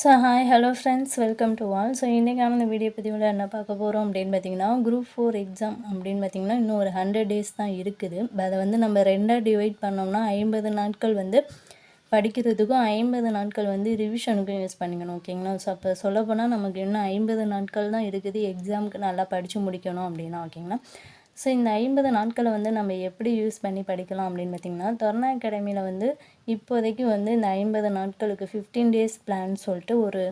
Hello friends, welcome to all. இன்றைக்கான இந்த video பதிவில் என்ன பார்க்க போகிறோம் அப்படின்னு பார்த்தீங்கன்னா, குரூப் 4 எக்ஸாம் அப்படின்னு பார்த்தீங்கன்னா இன்னும் ஒரு 100 டேஸ் தான் இருக்குது. அதை வந்து நம்ம ரெண்டாக டிவைட் பண்ணோம்னா 50 நாட்கள் வந்து படிக்கிறதுக்கும் 50 நாட்கள் வந்து ரிவிஷனுக்கும் யூஸ் பண்ணிக்கணும், ஓகேங்களா? ஸோ அப்போ சொல்லப்போனால் நமக்கு இன்னும் 50 நாட்கள் தான் இருக்குது எக்ஸாமுக்கு நல்லா படித்து முடிக்கணும் அப்படின்னா, ஓகேங்களா? ஸோ இந்த 50 நாட்களை வந்து நம்ம எப்படி யூஸ் பண்ணி படிக்கலாம் அப்படின்னு பார்த்திங்கன்னா, தொர்னா அகாடமியில் வந்து இப்போதைக்கு வந்து இந்த 50 நாட்களுக்கு 15 டேஸ் பிளான் சொல்லிட்டு ஒரு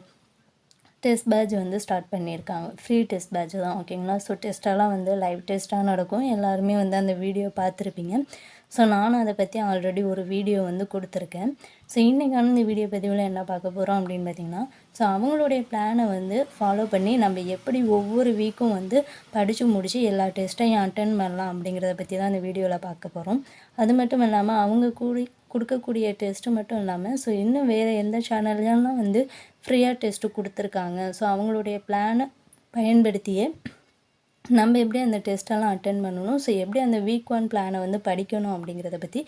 டெஸ்ட் பேட்ச் வந்து ஸ்டார்ட் பண்ணியிருக்காங்க. ஃப்ரீ டெஸ்ட் பேட்ச் தான், ஓகேங்களா? ஸோ டெஸ்ட்டெல்லாம் வந்து லைவ் டெஸ்ட்டாக நடக்கும். எல்லாருமே வந்து அந்த வீடியோ பார்த்துருப்பீங்க. ஸோ நானும் அதை பற்றி ஆல்ரெடி ஒரு வீடியோ வந்து கொடுத்துருக்கேன். ஸோ இன்றைக்கான இந்த வீடியோ பதிவில் என்ன பார்க்க போகிறோம் அப்படின்னு பார்த்திங்கன்னா, ஸோ அவங்களுடைய பிளானை வந்து ஃபாலோ பண்ணி நம்ம எப்படி ஒவ்வொரு வீக்கும் வந்து படித்து முடித்து எல்லா டெஸ்ட்டையும் அட்டன் பண்ணலாம் அப்படிங்கிறத பற்றி தான் இந்த வீடியோவில் பார்க்க போகிறோம். அது மட்டும் இல்லாமல் அவங்க கொடுக்கக்கூடிய டெஸ்ட்டு மட்டும் இல்லாமல் ஸோ இன்னும் வேறு எந்த சேனல்லாம் வந்து ஃப்ரீயாக டெஸ்ட்டு கொடுத்துருக்காங்க. ஸோ அவங்களுடைய பிளானை பயன்படுத்தியே நம்ம எப்படி அந்த டெஸ்ட்டெல்லாம் அட்டென்ட் பண்ணணும், ஸோ எப்படி அந்த வீக் 1 பிளானை வந்து படிக்கணும் அப்படிங்கிறத பற்றி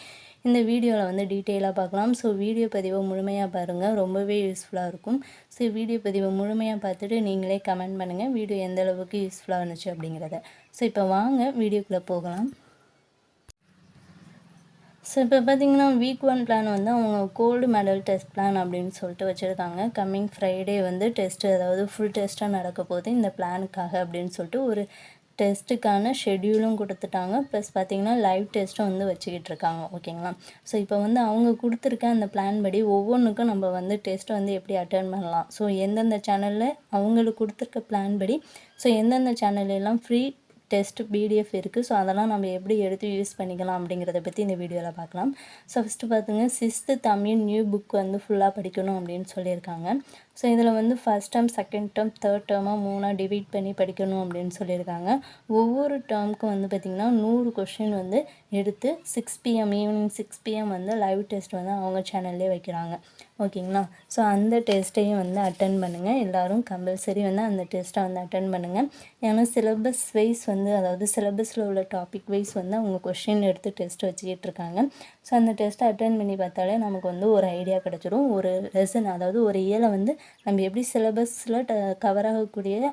இந்த வீடியோவில் வந்து டீட்டெயிலாக பார்க்கலாம். ஸோ வீடியோ பதிவை முழுமையாக பாருங்கள், ரொம்பவே யூஸ்ஃபுல்லாக இருக்கும். ஸோ வீடியோ பதிவை முழுமையாக பார்த்துட்டு நீங்களே கமெண்ட் பண்ணுங்கள் வீடியோ எந்த அளவுக்கு யூஸ்ஃபுல்லாக இருந்துச்சு அப்படிங்கிறத. ஸோ இப்போ வாங்க வீடியோக்குள்ளே போகலாம். ஸோ இப்போ பார்த்திங்கன்னா வீக் 1 பிளான் வந்து அவங்க கோல்டு மெடல் டெஸ்ட் பிளான் அப்படின்னு சொல்லிட்டு வச்சுருக்காங்க. கம்மிங் ஃப்ரைடே வந்து டெஸ்ட்டு, அதாவது ஃபுல் டெஸ்ட்டாக நடக்க போகுது இந்த பிளானுக்காக அப்படின்னு சொல்லிட்டு ஒரு டெஸ்ட்டுக்கான ஷெட்யூலும் கொடுத்துட்டாங்க. ப்ளஸ் பார்த்திங்கன்னா லைவ் டெஸ்ட்டும் வந்து வச்சுக்கிட்டு இருக்காங்க, ஓகேங்களா? ஸோ இப்போ வந்து அவங்க கொடுத்துருக்க அந்த பிளான் படி ஒவ்வொன்றுக்கும் நம்ம வந்து டெஸ்ட் வந்து எப்படி அட்டென்ட் பண்ணலாம், ஸோ எந்தெந்த சேனலில் அவங்களுக்கு கொடுத்துருக்க பிளான் படி ஸோ எந்தெந்த சேனல்லாம் ஃப்ரீ டெஸ்ட் பிடிஎஃப் இருக்குது, ஸோ அதெல்லாம் நம்ம எப்படி எடுத்து யூஸ் பண்ணிக்கலாம் அப்படிங்கிறத பற்றி இந்த வீடியோவில் பார்க்கலாம். ஸோ ஃபஸ்ட்டு பார்த்துங்க, 6th தமிழ் நியூ புக் வந்து ஃபுல்லாக படிக்கணும் அப்படின்னு சொல்லியிருக்காங்க. ஸோ இதில் வந்து first term, second term, third டேர்மாக 3ஆக டிவைட் பண்ணி படிக்கணும் அப்படின்னு சொல்லியிருக்காங்க. ஒவ்வொரு டேர்முக்கும் வந்து பார்த்திங்கன்னா 100 கொஷின் வந்து எடுத்து 6 PM ஈவினிங் 6 PM வந்து லைவ் டெஸ்ட் வந்து அவங்க சேனல்லே வைக்கிறாங்க, ஓகேங்களா? ஸோ அந்த டெஸ்ட்டையும் வந்து அட்டன் பண்ணுங்கள். எல்லோரும் கம்பல்சரி வந்து அந்த டெஸ்ட்டை வந்து அட்டன் பண்ணுங்கள். ஏன்னா சிலபஸ் வைஸ் வந்து, அதாவது சிலபஸில் உள்ள டாபிக் வைஸ் வந்து அவங்க கொஷின் எடுத்து டெஸ்ட் வச்சுக்கிட்டு இருக்காங்க. ஸோ அந்த டெஸ்ட்டை அட்டன் பண்ணி பார்த்தாலே நமக்கு வந்து ஒரு ஐடியா கிடச்சிரும். ஒரு லெசன், அதாவது ஒரு இயலை வந்து நம்ம எப்படி சிலபஸில் கவர் ஆகக்கூடிய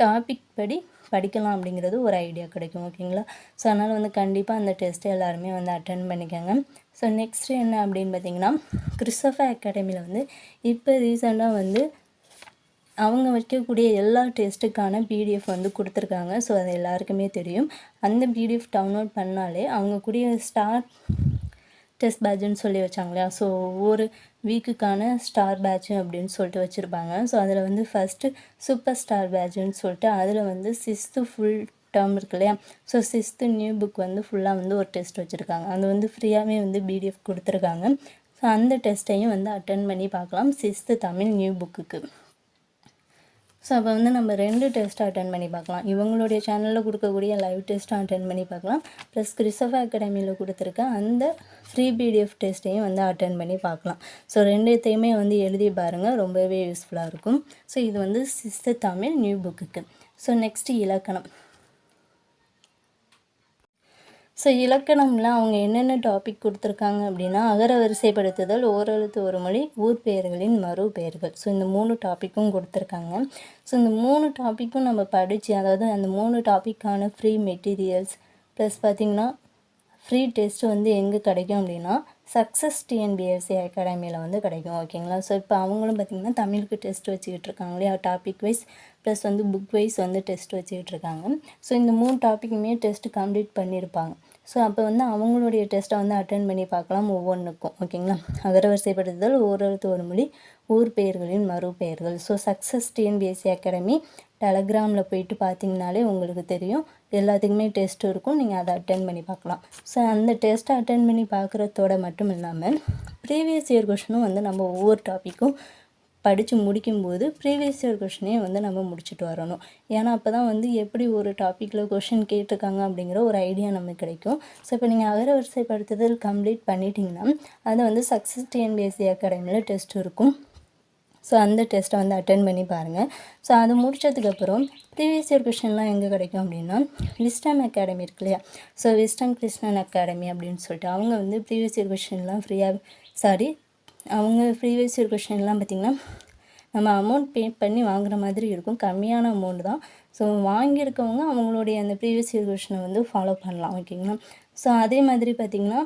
டாபிக் படி படிக்கலாம் அப்படிங்கிறது ஒரு ஐடியா கிடைக்கும், ஓகேங்களா? ஸோ அதனால் வந்து கண்டிப்பாக அந்த டெஸ்ட்டை எல்லாருமே வந்து அட்டன் பண்ணிக்கோங்க. ஸோ நெக்ஸ்ட்டு என்ன அப்படின்னு பார்த்திங்கன்னா, கிறிஸ்டோஃபர் அகாடமியில் வந்து இப்போ ரீசெண்டாக வந்து அவங்க வைக்கக்கூடிய எல்லா டெஸ்ட்டுக்கான பிடிஎஃப் வந்து கொடுத்துருக்காங்க. ஸோ அது எல்லாருக்குமே தெரியும். அந்த பிடிஎஃப் டவுன்லோட் பண்ணாலே அவங்க கூடிய ஸ்டார் டெஸ்ட் பேட்சுன்னு சொல்லி வச்சாங்க இல்லையா? ஸோ ஒவ்வொரு வீக்குக்கான ஸ்டார் பேட்சு அப்படின்னு சொல்லிட்டு வச்சுருப்பாங்க. ஸோ அதில் வந்து ஃபஸ்ட்டு சூப்பர் ஸ்டார் பேட்சுன்னு சொல்லிட்டு அதில் வந்து 6th ஃபுல் டேர்ம் இருக்கு இல்லையா? ஸோ 6th நியூ புக் வந்து ஃபுல்லாக வந்து ஒரு டெஸ்ட் வச்சுருக்காங்க. அது வந்து ஃப்ரீயாகவே வந்து பிடிஎஃப் கொடுத்துருக்காங்க. ஸோ அந்த டெஸ்ட்டையும் வந்து அட்டன் பண்ணி பார்க்கலாம் 6th தமிழ் நியூ புக்குக்கு. ஸோ அப்போ வந்து நம்ம 2 டெஸ்ட்டை அட்டன் பண்ணி பார்க்கலாம். இவங்களுடைய சேனலில் கொடுக்கக்கூடிய லைவ் டெஸ்ட்டும் அட்டன் பண்ணி பார்க்கலாம். ப்ளஸ் கிறிஸ்டோஃபர் அகாடமியில் கொடுத்துருக்க அந்த ஃப்ரீ பிடிஎஃப் டெஸ்ட்டையும் வந்து அட்டன் பண்ணி பார்க்கலாம். ஸோ 2த்தையுமே வந்து எழுதி பாருங்கள், ரொம்பவே யூஸ்ஃபுல்லாக இருக்கும். ஸோ இது வந்து 6th தமிழ் நியூ புக்குக்கு. ஸோ நெக்ஸ்ட்டு இலக்கணம். ஸோ இலக்கணம்ல அவங்க என்னென்ன டாபிக் கொடுத்துருக்காங்க அப்படின்னா, அகர வரிசைப்படுத்துதல், ஓரெழுத்து ஒரு மொழி, ஊர் பெயர்களின் மறு பெயர்கள். ஸோ இந்த 3 டாப்பிக்கும் கொடுத்துருக்காங்க. ஸோ இந்த 3 டாப்பிக்கும் நம்ம படித்து, அதாவது அந்த 3 டாப்பிக்கான ஃப்ரீ மெட்டீரியல்ஸ் ப்ளஸ் பார்த்திங்கன்னா ஃப்ரீ டெஸ்ட்டு வந்து எங்கே கிடைக்கும் அப்படின்னா சக்ஸஸ் டிஎன்பிஎஸ்சி அகாடமியில் வந்து கிடைக்கும், ஓகேங்களா? ஸோ இப்போ அவங்களும் பார்த்திங்கன்னா தமிழுக்கு டெஸ்ட் வச்சுக்கிட்டு இருக்காங்க இல்லையா? டாபிக் வைஸ் ப்ளஸ் வந்து புக் வைஸ் வந்து டெஸ்ட் வச்சுக்கிட்டு இருக்காங்க. ஸோ இந்த 3 டாப்பிக்குமே டெஸ்ட்டு கம்ப்ளீட் பண்ணியிருப்பாங்க. ஸோ அப்போ வந்து அவங்களுடைய டெஸ்ட்டை வந்து அட்டன் பண்ணி பார்க்கலாம் ஒவ்வொன்றுக்கும், ஓகேங்களா? அகரவரிசைப்படுத்துதல், ஓரெழுத்து ஒரு மொழி, ஊர் பெயர்களின் மறு பெயர்கள். ஸோ சக்ஸஸ் டிஎன்பிஎஸ்சி அகாடமி டெலகிராமில் போயிட்டு பார்த்திங்கனாலே உங்களுக்கு தெரியும், எல்லாத்துக்குமே டெஸ்ட் இருக்கும், நீங்கள் அதை அட்டன் பண்ணி பார்க்கலாம். ஸோ அந்த டெஸ்ட்டை அட்டன் பண்ணி பார்க்குறதோட மட்டும் இல்லாமல் ப்ரீவியஸ் இயர் கொஷினும் வந்து நம்ம ஒவ்வொரு டாப்பிக்கும் படித்து முடிக்கும்போது ப்ரீவியஸ் இயர் கொஷினையும் வந்து நம்ம முடிச்சுட்டு வரணும். ஏன்னா அப்போ தான் வந்து எப்படி ஒரு டாப்பிக்கில் கொஷின் கேட்டிருக்காங்க அப்படிங்கிற ஒரு ஐடியா நமக்கு கிடைக்கும். ஸோ இப்போ நீங்கள் அகர வரிசைப்படுத்துதல் கம்ப்ளீட் பண்ணிட்டீங்கன்னா அதை வந்து சக்ஸஸ் டிஎன்பிஎஸ்சி அகாடமியில் டெஸ்ட் இருக்கும். ஸோ அந்த டெஸ்ட்டை வந்து அட்டன் பண்ணி பாருங்கள். ஸோ அது முடித்ததுக்கப்புறம் ப்ரீவியஸ் இயர் கொஷின்லாம் எங்கே கிடைக்கும் அப்படின்னா விஸ்டம் அகாடமி இருக்கு இல்லையா? ஸோ விஸ்டம் கிருஷ்ணன் அகாடமி அப்படின்னு சொல்லிட்டு அவங்க வந்து ப்ரீவியஸ் இயர் கொஷின்லாம் அவங்க ப்ரீவியஸ் இயர் கொஷின்லாம் பார்த்திங்கன்னா நம்ம அமௌண்ட் பே பண்ணி வாங்குற மாதிரி இருக்கும். கம்மியான அமௌண்ட் தான். ஸோ வாங்கியிருக்கவங்க அவங்களுடைய அந்த ப்ரீவியஸ் இயர் கொஷினை வந்து ஃபாலோ பண்ணலாம். ஓகேங்களா. ஸோ அதே மாதிரி பார்த்திங்கன்னா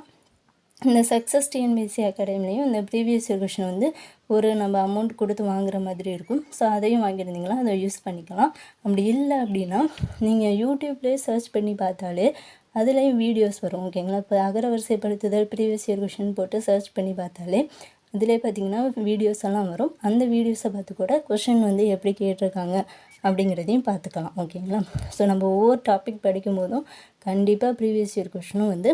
இந்த சக்ஸஸ் டிஎன்பிஎஸ்சி அகாடமிலையும் இந்த ப்ரீவியஸ் இயர் கொஷின் வந்து நம்ம அமௌண்ட் கொடுத்து வாங்குற மாதிரி இருக்கும். ஸோ அதையும் வாங்கியிருந்தீங்களா அதை யூஸ் பண்ணிக்கலாம். அப்படி இல்லை அப்படின்னா நீங்கள் யூடியூப்லேயே சர்ச் பண்ணி பார்த்தாலே அதுலேயும் வீடியோஸ் வரும். ஓகேங்களா. இப்போ அகரவரிசைப்படுத்துதல் ப்ரீவியஸ் இயர் கொஷின் போட்டு சர்ச் பண்ணி பார்த்தாலே அதிலே பார்த்திங்கன்னா வீடியோஸ் எல்லாம் வரும். அந்த வீடியோஸை பார்த்து கூட கொஷின் வந்து எப்படி கேட்டிருக்காங்க அப்படிங்கிறதையும் பார்த்துக்கலாம். ஓகேங்களா. ஸோ நம்ம ஒவ்வொரு டாபிக் படிக்கும் போதும் கண்டிப்பாக ப்ரீவியஸ் இயர் கொஷினும் வந்து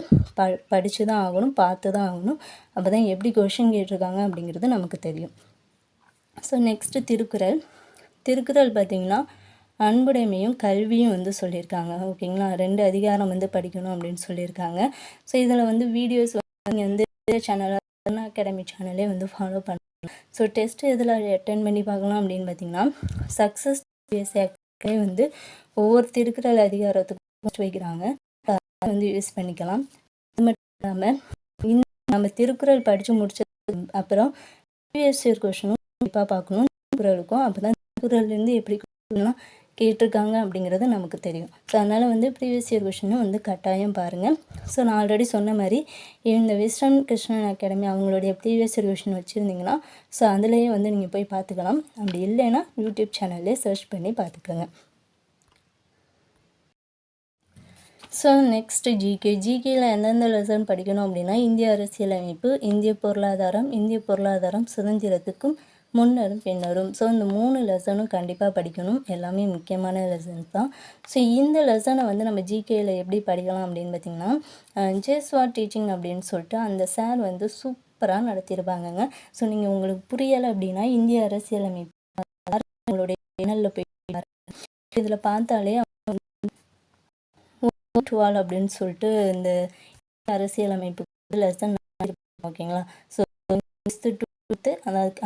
படித்து தான் ஆகணும், பார்த்து தான் ஆகணும். அப்போ தான் எப்படி கொஷின் கேட்டிருக்காங்க அப்படிங்கிறது நமக்கு தெரியும். ஸோ நெக்ஸ்ட்டு திருக்குறள் பார்த்திங்கன்னா அன்புடைமையும் கல்வியும் வந்து சொல்லியிருக்காங்க. ஓகேங்களா. 2 அதிகாரம் வந்து படிக்கணும் அப்படின்னு சொல்லியிருக்காங்க. ஸோ இதில் வந்து வீடியோஸ் நீங்கள் வந்து சேனல் அகாடமி சேனலே வந்து ஃபாலோ பண்ணலாம். ஸோ டெஸ்ட்டு எதில் அட்டென்ட் பண்ணி பார்க்கலாம் அப்படின்னு பார்த்திங்கன்னா சக்ஸஸ் வந்து ஒவ்வொரு திருக்குறள் அதிகாரத்துக்கும் வைக்கிறாங்க. வந்து யூஸ் பண்ணிக்கலாம். அது மட்டும் இல்லாமல் நம்ம திருக்குறள் படித்து முடிச்சதுக்கு அப்புறம் ப்ரீவியஸ் இயர் கொஷினும் கண்டிப்பாக பார்க்கணும் திருக்குறளுக்கும். அப்போ தான் திருக்குறள்லேருந்து எப்படி கொஷின்லாம் கேட்டிருக்காங்க அப்படிங்கிறது நமக்கு தெரியும். ஸோ அதனால் வந்து ப்ரீவியஸ் இயர் கொஷினும் வந்து கட்டாயம் பாருங்கள். ஸோ நான் ஆல்ரெடி சொன்ன மாதிரி இந்த விஸ்டம் கிருஷ்ணன் அகாடமி அவங்களுடைய ப்ரீவியஸ் இயர் கொஷின் வச்சுருந்தீங்கன்னா ஸோ அதுலேயே வந்து நீங்கள் போய் பார்த்துக்கலாம். அப்படி இல்லைன்னா யூடியூப் சேனல்லே சர்ச் பண்ணி பார்த்துக்கோங்க. ஸோ நெக்ஸ்ட்டு ஜிகேயில் எந்தெந்த லெசன் படிக்கணும் அப்படின்னா இந்திய அரசியலமைப்பு, இந்திய பொருளாதாரம் சுதந்திரத்துக்கும் முன்னரும் பின்னரும். ஸோ இந்த 3 லெசனும் கண்டிப்பாக படிக்கணும். எல்லாமே முக்கியமான லெசன்ஸ் தான். ஸோ இந்த லெசனை வந்து நம்ம ஜிகேயில் எப்படி படிக்கலாம் அப்படின்னு பார்த்திங்கன்னா ஜேஸ்வாட் டீச்சிங் அப்படின்னு சொல்லிட்டு அந்த சார் வந்து சூப்பராக நடத்தியிருப்பாங்கங்க. ஸோ நீங்கள் உங்களுக்கு புரியலை அப்படின்னா இந்திய அரசியலமைப்பு உங்களுடைய சேனலில் போய் இதில் பார்த்தாலே வால் அப்படின்னு சொல்லிட்டு இந்த அரசியலமைப்பு லெசன் ஓகேங்களா. ஸோ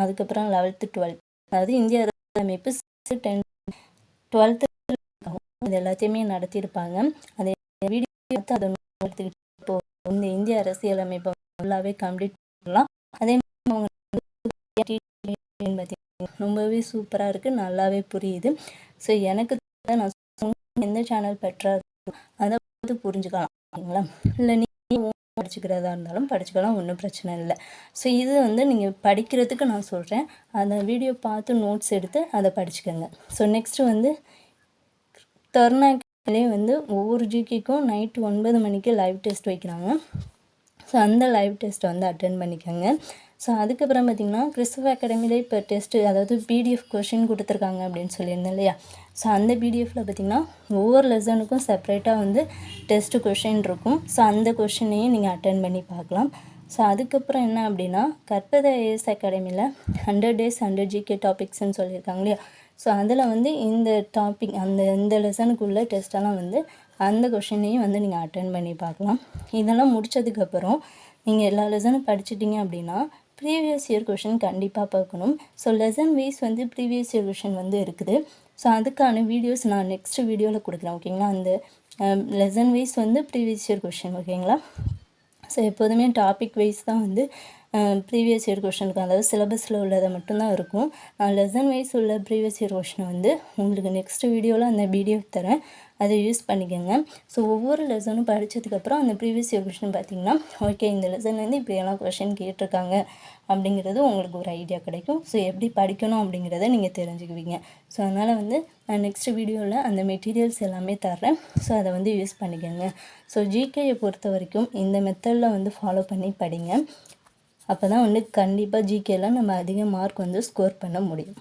அதுக்கப்புறம் 11th 12th அதாவது இந்திய அரசியலமைப்பு 10th 12th இது எல்லாத்தையுமே நடத்தியிருப்பாங்க. அதை வீடியோ பார்த்து அதை எடுத்துக்கிட்டு இந்த இந்திய அரசியலமைப்பை ஃபுல்லாகவே கம்ப்ளீட் பண்ணலாம். அதே மாதிரி ரொம்பவே சூப்பராக இருக்குது, நல்லாவே புரியுது. ஸோ எனக்கு நான் எந்த சேனல் பெட்டராக இருக்கும் அதை வந்து புரிஞ்சுக்கலாம். ஓகேங்களா. இல்லை நீங்கள் படிச்சுக்கிறதா இருந்தாலும் படிச்சுக்கலாம், ஒன்றும் பிரச்சனை இல்லை. ஸோ இது வந்து நீங்கள் படிக்கிறதுக்கு நான் சொல்கிறேன். அந்த வீடியோ பார்த்து நோட்ஸ் எடுத்து அதை படிச்சுக்கோங்க. ஸோ நெக்ஸ்ட்டு வந்து டொர்னாக்கிலே வந்து ஒவ்வொரு ஜிகேக்கும் நைட்டு 9 மணிக்கு லைவ் டெஸ்ட் வைக்கிறாங்க. ஸோ அந்த லைவ் டெஸ்ட்டை வந்து அட்டென்ட் பண்ணிக்கோங்க. ஸோ அதுக்கப்புறம் பார்த்திங்கன்னா கிறிஸ்துவ அகாடமியிலே இப்போ டெஸ்ட்டு அதாவது பிடிஎஃப் கொஷின் கொடுத்துருக்காங்க அப்படின்னு சொல்லியிருந்தேன் இல்லையா. ஸோ அந்த பிடிஎஃப்பில் பார்த்திங்கன்னா ஒவ்வொரு லெசனுக்கும் செப்பரேட்டாக வந்து டெஸ்ட்டு கொஷின் இருக்கும். ஸோ அந்த கொஷினையும் நீங்கள் அட்டென்ட் பண்ணி பார்க்கலாம். ஸோ அதுக்கப்புறம் என்ன அப்படின்னா கற்பக ஐஏஎஸ் அகாடமியில் 100 days 100 ஜிகே டாபிக்ஸ்ன்னு சொல்லியிருக்காங்க இல்லையா. ஸோ அதில் வந்து இந்த டாபிக் இந்த லெசனுக்குள்ள டெஸ்ட்டெல்லாம் வந்து அந்த கொஷினையும் வந்து நீங்கள் அட்டென்ட் பண்ணி பார்க்கலாம். இதெல்லாம் முடித்ததுக்கப்புறம் நீங்கள் எல்லா லெசனும் படிச்சிட்டிங்க அப்படின்னா ப்ரீவியஸ் இயர் கொஷின் கண்டிப்பாக பார்க்கணும். ஸோ லெசன் வைஸ் வந்து ப்ரீவியஸ் இயர் கொஷின் வந்து இருக்குது. ஸோ அதுக்கான வீடியோஸ் நான் நெக்ஸ்ட்டு வீடியோவில் கொடுக்குறேன். ஓகேங்களா. அந்த லெசன் வைஸ் வந்து ப்ரீவியஸ் இயர் கொஷின். ஓகேங்களா. ஸோ எப்போதுமே டாபிக் வைஸ் தான் வந்து ப்ரீவியஸ் இயர் கொஷனுக்கு அதாவது சிலபஸில் உள்ளதை மட்டும்தான் இருக்கும். நான் லெசன் வைஸ் உள்ள ப்ரீவியஸ் இயர் கொஷினை வந்து உங்களுக்கு நெக்ஸ்ட் வீடியோவில் அந்த பிடிஎஃப் தரேன், அதை யூஸ் பண்ணிக்கோங்க. ஸோ ஒவ்வொரு லெசனும் படித்ததுக்கப்புறம் அந்த ப்ரீவியஸ் இயர் கொஷின் பார்த்திங்கன்னா ஓகே இந்த லெசன்லேருந்து இப்படியெல்லாம் கொஷின் கேட்டிருக்காங்க அப்படிங்கிறது உங்களுக்கு ஒரு ஐடியா கிடைக்கும். ஸோ எப்படி படிக்கணும் அப்படிங்கிறத நீங்கள் தெரிஞ்சுக்குவீங்க. ஸோ அதனால் வந்து நான் நெக்ஸ்ட் வீடியோவில் அந்த மெட்டீரியல்ஸ் எல்லாமே தர்றேன். ஸோ அதை வந்து யூஸ் பண்ணிக்கோங்க. ஸோ ஜிகேயை பொறுத்த வரைக்கும் இந்த மெத்தடில் வந்து ஃபாலோ பண்ணி படிங்க. அப்போ தான் வந்து கண்டிப்பாக ஜிகேயில் நம்ம அதிக மார்க் வந்து ஸ்கோர் பண்ண முடியும்.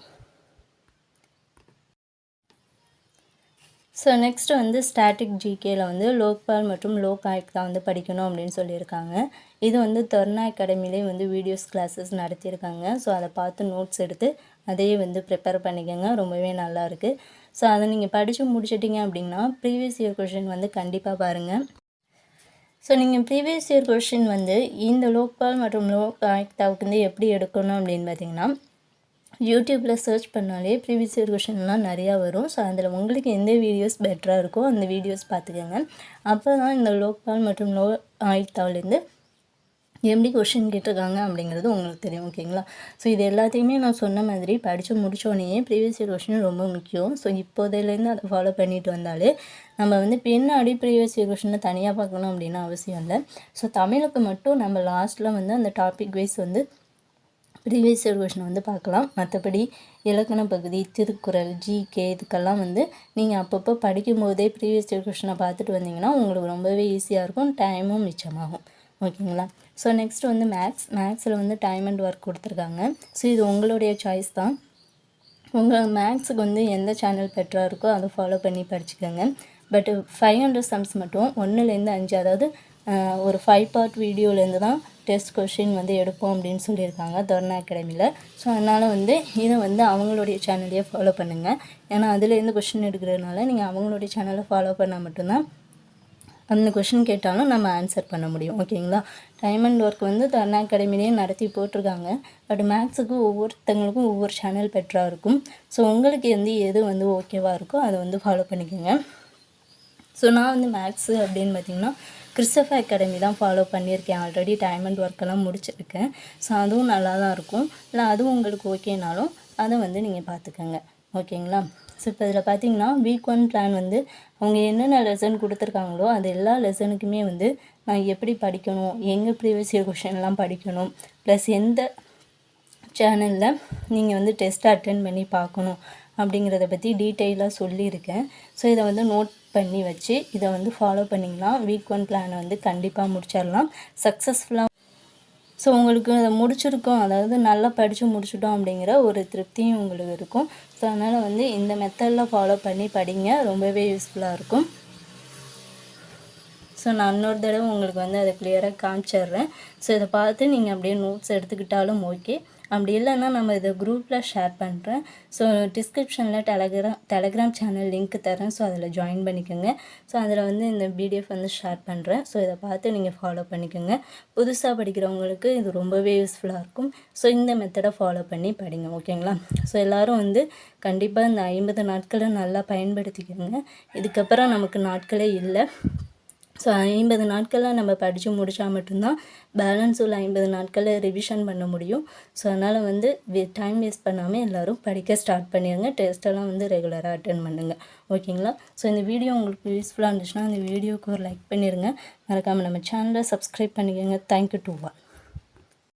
ஸோ நெக்ஸ்ட்டு வந்து ஸ்டாட்டிக் ஜிகேயில் வந்து லோக்பால் மற்றும் லோக் ஆயுக்தா வந்து படிக்கணும் அப்படின்னு சொல்லியிருக்காங்க. இது வந்து தொர்னா அகாடமிலே வந்து வீடியோஸ் கிளாஸஸ் நடத்தியிருக்காங்க. ஸோ அதை பார்த்து நோட்ஸ் எடுத்து அதையே வந்து ப்ரிப்பேர் பண்ணிக்கோங்க. ரொம்பவே நல்லாயிருக்கு. ஸோ அதை நீங்கள் படித்து முடிச்சிட்டிங்க அப்படின்னா ப்ரீவியஸ் இயர் கொஷின் வந்து கண்டிப்பாக பாருங்கள். ஸோ நீங்கள் ப்ரீவியஸ் இயர் கொஷின் வந்து இந்த லோக்பால் மற்றும் லோக் ஆயுக்தாவுக்கு வந்து எப்படி எடுக்கணும் அப்படின்னு பார்த்தீங்கன்னா யூடியூப்பில் சர்ச் பண்ணாலே ப்ரீவியஸ் இயர் கொஷின்லாம் நிறையா வரும். ஸோ அதில் உங்களுக்கு எந்த வீடியோஸ் பெட்டராக இருக்கோ அந்த வீடியோஸ் பார்த்துக்கோங்க. அப்போ தான் இந்த லோக்பால் மற்றும் லோக் ஆயுக்தாவிலேருந்து எப்படி கொஷின் கேட்டிருக்காங்க அப்படிங்கிறது உங்களுக்கு தெரியும். ஓகேங்களா? ஸோ இது எல்லாத்தையுமே நான் சொன்ன மாதிரி படித்து முடித்தோடனேயே ப்ரீவியஸ் இயர் கொஷின் ரொம்ப முக்கியம். ஸோ இப்போதையிலேருந்து அதை ஃபாலோ பண்ணிட்டு வந்தாலே நம்ம வந்து பின்னாடி ப்ரீவியஸ் இயர் கொஷினை தனியாக பார்க்கணும் அப்படின்னு அவசியம் இல்லை. ஸோ தமிழுக்கு மட்டும் நம்ம லாஸ்ட்டில் வந்து அந்த டாபிக் வைஸ் வந்து ப்ரீவியஸ் இயர் கொஷினை வந்து பார்க்கலாம். மற்றபடி இலக்கண பகுதி, திருக்குறள், ஜிகே இதுக்கெல்லாம் வந்து நீங்கள் அப்பப்போ படிக்கும்போதே ப்ரீவியஸ் இயர் கொஷினை பார்த்துட்டு வந்தீங்கன்னா உங்களுக்கு ரொம்பவே ஈஸியாக இருக்கும், டைமும் மிச்சமாகும். ஓகேங்களா? ஸோ நெக்ஸ்ட் வந்து மேக்ஸில் வந்து டைம் அண்ட் ஒர்க் கொடுத்துருக்காங்க. ஸோ இது உங்களுடைய சாய்ஸ் தான். உங்கள் மேக்ஸுக்கு வந்து எந்த சேனல் பெட்டராக இருக்கோ அதை ஃபாலோ பண்ணி படிச்சுக்கோங்க. பட் 500 சம்ஸ் மட்டும் 1லேருந்து 5, அதாவது ஒரு 5 பார்ட் வீடியோலேருந்து தான் டெஸ்ட் கொஷின் வந்து எடுப்போம் அப்படின்னு சொல்லியிருக்காங்க தர்ணா அகாடமியில். ஸோ அதனால் வந்து இதை வந்து அவங்களுடைய சேனலையே ஃபாலோ பண்ணுங்கள். ஏன்னா அதுலேருந்து கொஷின் எடுக்கிறதுனால நீங்கள் அவங்களுடைய சேனலை ஃபாலோ பண்ணால் மட்டும்தான் அந்த கொஷின் கேட்டாலும் நம்ம ஆன்சர் பண்ண முடியும். ஓகேங்களா? டைம் அண்ட் ஒர்க் வந்து தர்ணா அகாடமிலேயே நடத்தி போட்டிருக்காங்க. பட் மேக்ஸுக்கு ஒவ்வொருத்தங்களுக்கும் ஒவ்வொரு சேனல் பெட்டராக இருக்கும். ஸோ உங்களுக்கு எது வந்து ஓகேவாக இருக்கோ அதை வந்து ஃபாலோ பண்ணிக்கோங்க. ஸோ நான் வந்து மேக்ஸு அப்படின்னு பார்த்திங்கன்னா கிறிஸ்டோஃபர் அகாடமி தான் ஃபாலோ பண்ணியிருக்கேன். ஆல்ரெடி டைம் அண்ட் ஒர்க்கெல்லாம் முடிச்சிருக்கேன். ஸோ அதுவும் நல்லா தான் இருக்கும். இல்லை அதுவும் உங்களுக்கு ஓகேனாலும் அதை வந்து நீங்கள் பார்த்துக்கோங்க. ஓகேங்களா? ஸோ இப்போ இதில் பார்த்தீங்கன்னா வீக் 1 பிளான் வந்து அவங்க என்னென்ன லெசன் கொடுத்துருக்காங்களோ அது எல்லா லெசனுக்குமே வந்து நான் எப்படி படிக்கணும், எங்கே ப்ரீவியஸ் இயர் கொஷின்லாம் படிக்கணும், ப்ளஸ் எந்த சேனலில் நீங்கள் வந்து டெஸ்ட் அட்டென்ட் பண்ணி பார்க்கணும் அப்படிங்கிறத பற்றி டீட்டெயிலாக சொல்லியிருக்கேன். ஸோ இதை வந்து நோட் பண்ணி வச்சு இதை வந்து ஃபாலோ பண்ணிங்கன்னா வீக் 1 பிளானை வந்து கண்டிப்பாக முடிச்சிடலாம் சக்ஸஸ்ஃபுல்லாக. ஸோ உங்களுக்கு அதை முடிச்சிருக்கோம், அதாவது நல்லா படித்து முடிச்சிட்டோம் அப்படிங்கிற ஒரு திருப்தியும் உங்களுக்கு இருக்கும். ஸோ அதனால் வந்து இந்த மெத்தடில் ஃபாலோ பண்ணி படிங்க, ரொம்பவே யூஸ்ஃபுல்லாக இருக்கும். ஸோ நான் இன்னொரு தடவை உங்களுக்கு வந்து அதை கிளியராக காமிச்சிட்றேன். ஸோ இதை பார்த்து நீங்கள் அப்படியே நோட்ஸ் எடுத்துக்கிட்டாலும் ஓகே. அப்படி இல்லைன்னா நம்ம இதை குரூப்பில் ஷேர் பண்ணுறேன். ஸோ டிஸ்கிரிப்ஷனில் டெலகிராம் சேனல் லிங்க் தரேன். ஸோ அதில் ஜாயின் பண்ணிக்கோங்க. ஸோ அதில் வந்து இந்த பிடிஎஃப் வந்து ஷேர் பண்ணுறேன். ஸோ இதை பார்த்து நீங்கள் ஃபாலோ பண்ணிக்கோங்க. புதுசாக படிக்கிறவங்களுக்கு இது ரொம்பவே யூஸ்ஃபுல்லாக இருக்கும். ஸோ இந்த மெத்தடை ஃபாலோ பண்ணி படிங்க. ஓகேங்களா? ஸோ எல்லோரும் வந்து கண்டிப்பாக இந்த 50 நாட்களை நல்லா பயன்படுத்திக்கோங்க. இதுக்கப்புறம் நமக்கு நாட்களே இல்லை. ஸோ 50 நாட்களில் நம்ம படித்து முடித்தா மட்டும்தான் பேலன்ஸ் உள்ள 50 நாட்களில் ரிவிஷன் பண்ண முடியும். ஸோ அதனால் வந்து டைம் வேஸ்ட் பண்ணாமல் எல்லோரும் படிக்க ஸ்டார்ட் பண்ணிடுங்க. டெஸ்ட்டெல்லாம் வந்து ரெகுலராக அட்டென்ட் பண்ணுங்கள். ஓகேங்களா? ஸோ இந்த வீடியோ உங்களுக்கு யூஸ்ஃபுல்லாக இருந்துச்சுன்னா இந்த வீடியோவுக்கு ஒரு லைக் பண்ணிடுங்க. மறக்காமல் நம்ம சேனலை சப்ஸ்கிரைப் பண்ணிக்கோங்க. Thank you to all.